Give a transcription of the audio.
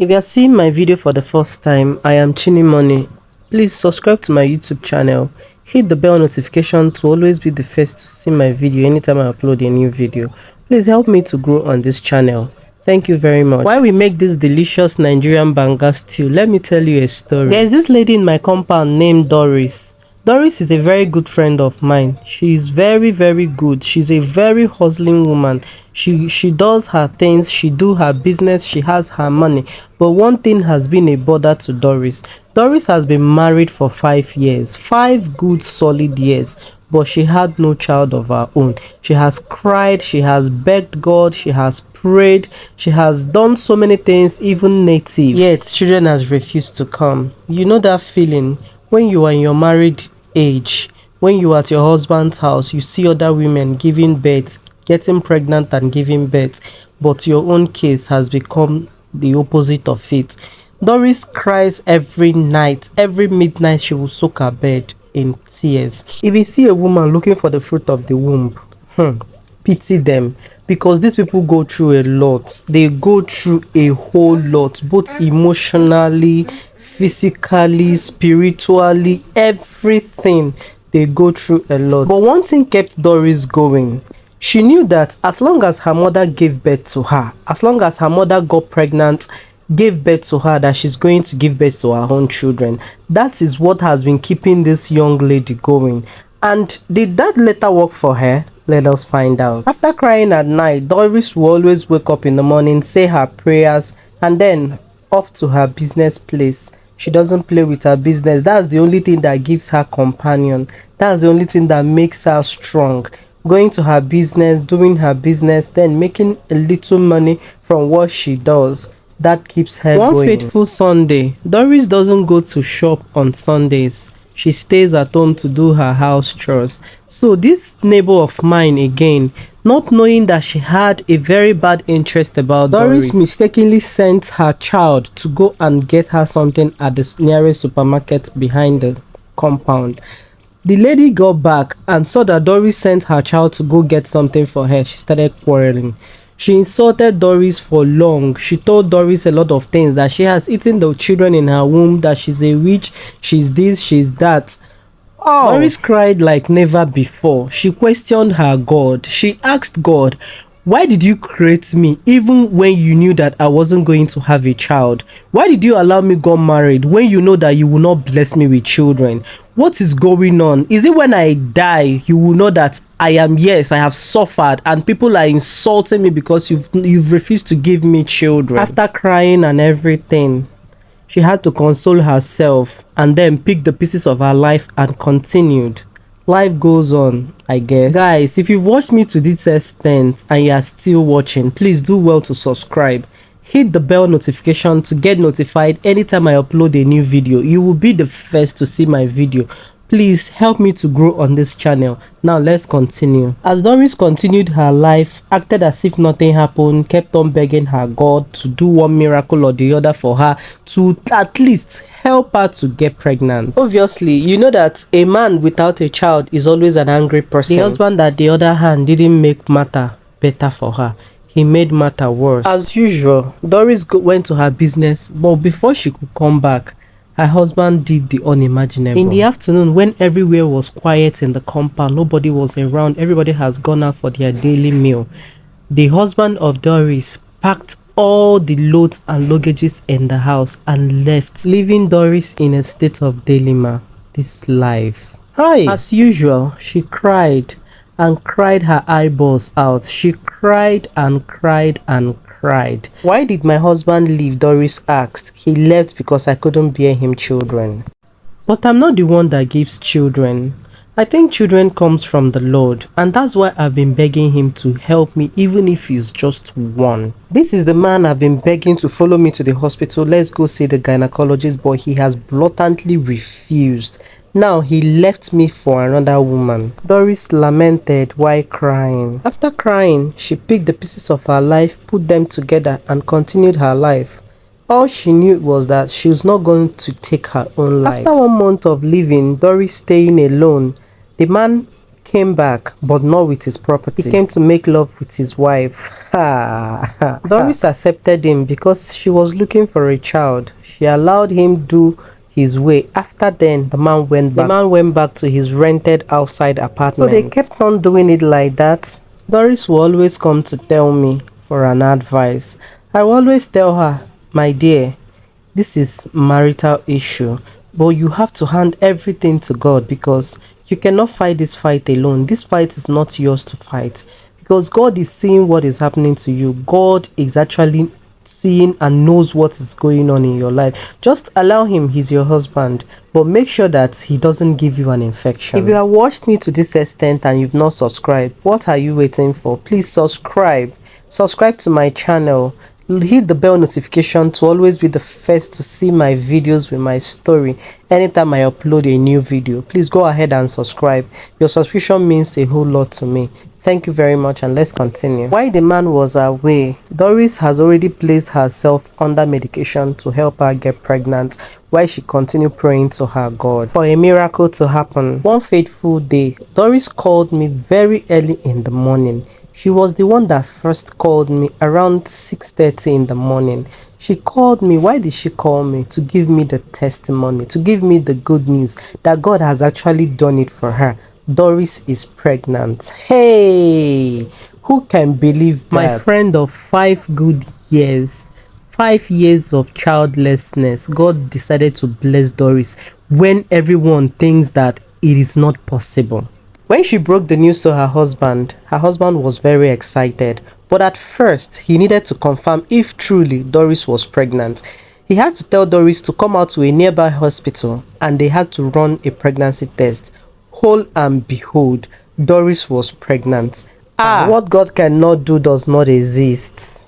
If you are seeing my video for the first time, I am Money. Please subscribe to my YouTube channel. Hit the bell notification to always be the first to see my video anytime I upload a new video. Please help me to grow on this channel. Thank you very much. While we make this delicious Nigerian banga stew, let me tell you a story. There is this lady in my compound named Doris. Doris is a very good friend of mine. She is very good. She's a very hustling woman. She does her things, she do her business, she has her money. But one thing has been a bother to Doris. Doris has been married for 5 years, 5 good solid years, but she had no child of her own. She has cried, she has begged God, she has prayed, she has done so many things, even native, yet children has refused to come. You know that feeling when you are in your married age, when you are at your husband's house, you see other women giving birth, getting pregnant and giving birth, but your own case has become the opposite of it. Doris cries every night. Every midnight she will soak her bed in tears. If you see a woman looking for the fruit of the womb, pity them, because these people go through a lot. They go through a whole lot, both emotionally, physically, spiritually, everything. They go through a lot. But one thing kept Doris going. She knew that as long as her mother gave birth to her, as long as her mother got pregnant, gave birth to her, that she's going to give birth to her own children. That is what has been keeping this young lady going. And did that letter work for her? Let us find out. After crying at night, Doris will always wake up in the morning, say her prayers, and then off to her business place. She doesn't play with her business. That's the only thing that gives her companion. That's the only thing that makes her strong. Going to her business, doing her business, then making a little money from what she does. That keeps her going. One fateful Sunday, Doris doesn't go to shop on Sundays. She stays at home to do her house chores. So this neighbor of mine again, not knowing that she had a very bad interest about Doris, mistakenly sent her child to go and get her something at the nearest supermarket behind the compound. The lady got back and saw that Doris sent her child to go get something for her. She started quarreling. She insulted Doris for long. She told Doris a lot of things, that she has eaten the children in her womb, that she's a witch, she's this, she's that. Oh. Doris cried like never before. She questioned her God. She asked God, why did you create me even when you knew that I wasn't going to have a child? Why did you allow me get married when you know that you will not bless me with children? What is going on? Is it when I die you will know that I have suffered and people are insulting me because you've refused to give me children? After crying and everything, she had to console herself and then pick the pieces of her life and continued. Life goes on, I guess. Guys, if you've watched me to this extent and you are still watching, please do well to subscribe. Hit the bell notification to get notified anytime I upload a new video. You will be the first to see my video. Please help me to grow on this channel. Now let's continue. As Doris continued her life, acted as if nothing happened, kept on begging her God to do one miracle or the other for her, to at least help her to get pregnant. Obviously, you know that a man without a child is always an angry person. The husband, at the other hand, didn't make matter better for her. He made matter worse. As usual, Doris went to her business, but before she could come back, her husband did the unimaginable. In the afternoon, when everywhere was quiet in the compound, nobody was around, everybody has gone out for their daily meal, the husband of Doris packed all the loads and luggages in the house and left, leaving Doris in a state of dilemma. This life. Hi. As usual, she cried and cried her eyeballs out. She cried and cried and cried. Why did my husband leave? Doris asked. He left because I couldn't bear him children. But I'm not the one that gives children. I think children comes from the Lord, and that's why I've been begging him to help me, even if he's just one. This is the man I've been begging to follow me to the hospital. Let's go see the gynecologist, but he has blatantly refused. Now he left me for another woman. Doris lamented while crying. After crying, she picked the pieces of her life, put them together and continued her life. All she knew was that she was not going to take her own life. After 1 month of living, Doris staying alone, the man came back, but not with his properties. He came to make love with his wife. Doris accepted him because she was looking for a child. She allowed him do his way. After then, the man went back to his rented outside apartment. So they kept on doing it like that. Doris will always come to tell me for an advice. I will always tell her, my dear, this is marital issue, but you have to hand everything to God, because you cannot fight this fight alone. This fight is not yours to fight, because God is seeing what is happening to you. God is actually seeing and knows what is going on in your life. Just allow him. He's your husband, but make sure that he doesn't give you an infection. If you have watched me to this extent and you've not subscribed, what are you waiting for? Please subscribe to my channel. Hit the bell notification to always be the first to see my videos with my story anytime I upload a new video. Please go ahead and subscribe. Your subscription means a whole lot to me. Thank you very much, and let's continue. While the man was away, Doris has already placed herself under medication to help her get pregnant, while she continued praying to her God for a miracle to happen. One fateful day, Doris called me very early in the morning. She was the one that first called me around 6:30 in the morning. She called me. Why did she call me? To give me the testimony, to give me the good news that God has actually done it for her. Doris is pregnant. Hey, who can believe that? My friend of 5 good years, 5 years of childlessness, God decided to bless Doris when everyone thinks that it is not possible. When she broke the news to her husband was very excited, but at first he needed to confirm if truly Doris was pregnant. He had to tell Doris to come out to a nearby hospital, and they had to run a pregnancy test. Whole and behold, Doris was pregnant. What God cannot do does not exist.